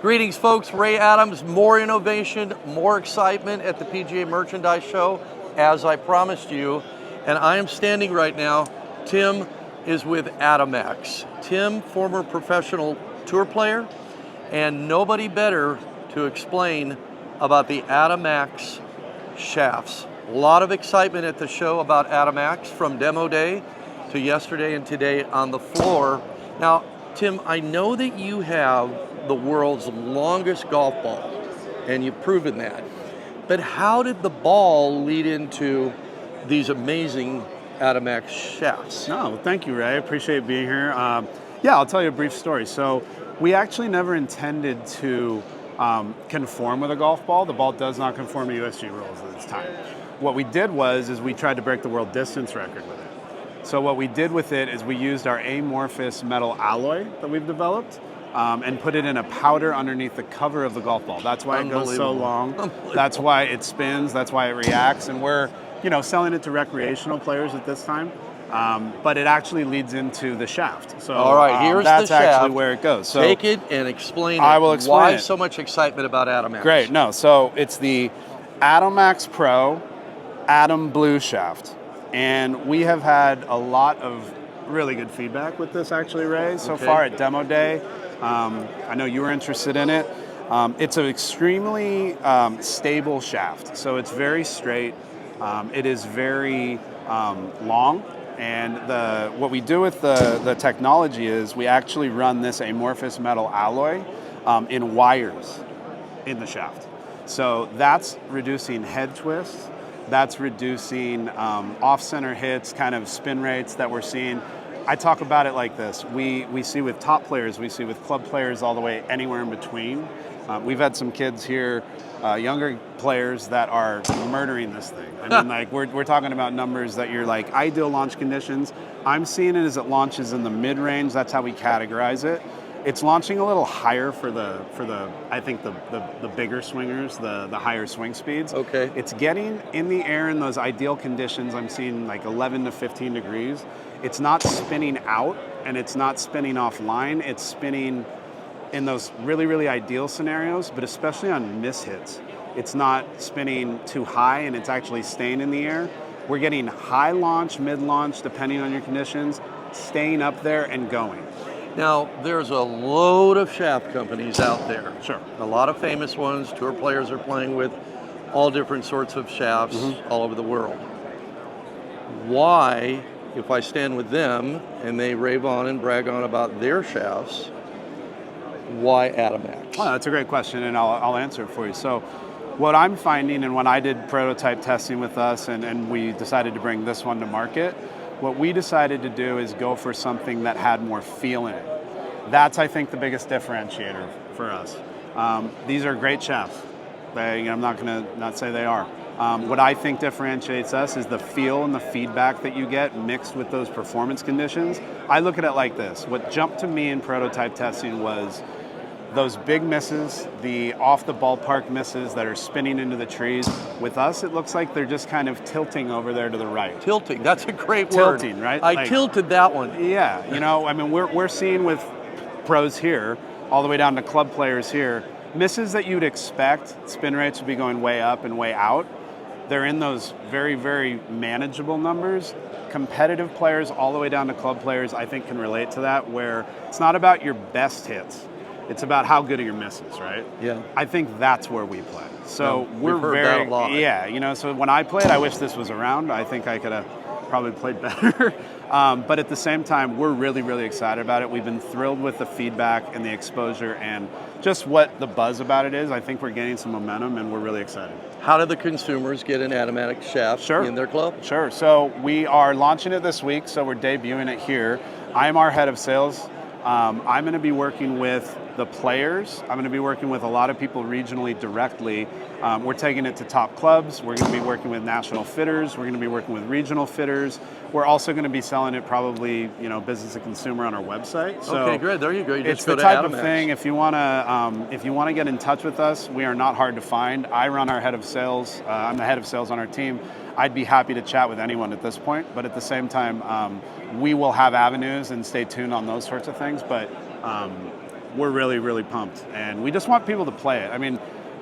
Greetings, folks. Ray Adams. More innovation, more excitement at the PGA Merchandise Show, as I promised you. And I am standing right now. Tim is with Attomax. Tim, former professional tour player, and nobody better to explain about the Attomax shafts. A lot of excitement at the show about Attomax, from demo day to yesterday and today on the floor. Now, Tim, I know that you have the world's longest golf ball, and you've proven that. But how did the ball lead into these amazing Attomax shafts? No, thank you, Ray. I appreciate being here. Yeah, I'll tell you a brief story. So we actually never intended to conform with a golf ball. The ball does not conform to USG rules at this time. What we did was we tried to break the world distance record with it. So what we did with it is we used our amorphous metal alloy that we've developed and put it in a powder underneath the cover of the golf ball. That's why it goes so long. That's why it spins. That's why it reacts. And we're selling it to recreational players at this time. But it actually leads into the shaft. So all right, here's that's the shaft. actually where it goes. So take it and explain it. I will explain why it. So much excitement about Attomax. Great. No, so it's the Attomax Pro Atom Blue shaft. And we have had a lot of really good feedback with this, actually, Ray, so far at demo day. I know you were interested in it. It's an extremely stable shaft. So it's very straight. It is very long. And what we do with the technology is we actually run this amorphous metal alloy in wires in the shaft. So that's reducing head twists. That's reducing off-center hits, kind of spin rates that we're seeing. I talk about it like this. We see with top players, we see with club players all the way anywhere in between. We've had some kids here, younger players that are murdering this thing. I mean, we're talking about numbers that you're like ideal launch conditions. I'm seeing it as it launches in the mid-range. That's how we categorize it. It's launching a little higher for the I think the bigger swingers, the higher swing speeds. Okay. It's getting in the air in those ideal conditions. I'm seeing like 11 to 15 degrees. It's not spinning out and it's not spinning offline. It's spinning in those really, really ideal scenarios, but especially on miss hits. It's not spinning too high and it's actually staying in the air. We're getting high launch, mid launch, depending on your conditions, staying up there and going. Now, there's a load of shaft companies out there. Sure. A lot of famous ones. Tour players are playing with all different sorts of shafts all over the world. Why, if I stand with them and they rave on and brag on about their shafts, why Attomax? Well, that's a great question, and I'll answer it for you. So what I'm finding, and when I did prototype testing with us and we decided to bring this one to market, what we decided to do is go for something that had more feel in it. That's, I think, the biggest differentiator for us. These are great shafts. I'm not going to not say they are. What I think differentiates us is the feel and the feedback that you get mixed with those performance conditions. I look at it like this. What jumped to me in prototype testing was those big misses, the off the ballpark misses that are spinning into the trees. With us, it looks like they're just kind of tilting over there to the right. Tilting, that's a great word. Tilting, right? I tilted that one. Yeah, I mean, we're seeing with pros here, all the way down to club players here, misses that you'd expect, spin rates would be going way up and way out. They're in those very, very manageable numbers. Competitive players all the way down to club players, I think, can relate to that, where it's not about your best hits. It's about how good are your misses, right? Yeah. I think that's where we play. So we've heard that a lot. Yeah, so when I played, I wish this was around. I think I could have probably played better. But at the same time, we're really, really excited about it. We've been thrilled with the feedback and the exposure and just what the buzz about it is. I think we're getting some momentum and we're really excited. How do the consumers get an Attomax shaft in their club? Sure. So we are launching it this week, so we're debuting it here. I'm our head of sales. I'm going to be working with the players. I'm going to be working with a lot of people regionally directly. We're taking it to top clubs. We're going to be working with national fitters. We're going to be working with regional fitters. We're also going to be selling it probably, business to consumer on our website. So okay, great. There you go. You it's just go the to type Attomax. of thing. If you want to get in touch with us, we are not hard to find. I run our head of sales. I'm the head of sales on our team. I'd be happy to chat with anyone at this point, but at the same time, we will have avenues and stay tuned on those sorts of things. But we're really, really pumped. And we just want people to play it. I mean,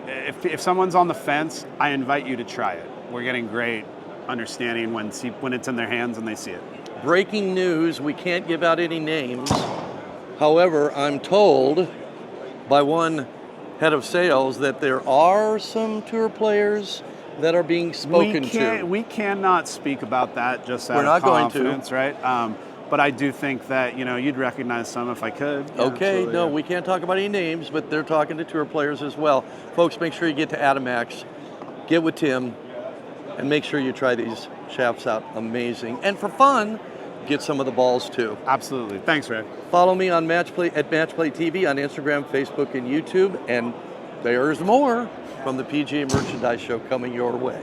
if someone's on the fence, I invite you to try it. We're getting great understanding when it's in their hands and they see it. Breaking news, we can't give out any names. However, I'm told by one head of sales that there are some tour players that are being spoken to. We cannot speak about that just out We're not of confidence, going to. right? But I do think that, you'd recognize some if I could. Yeah, Okay, no, we can't talk about any names, but they're talking to tour players as well. Folks, make sure you get to Attomax, get with Tim, and make sure you try these shafts out. Amazing. And for fun, get some of the balls too. Absolutely. Thanks, Ray. Follow me on Matchplay at Matchplay TV on Instagram, Facebook, and YouTube. And there's more from the PGA Merchandise Show coming your way.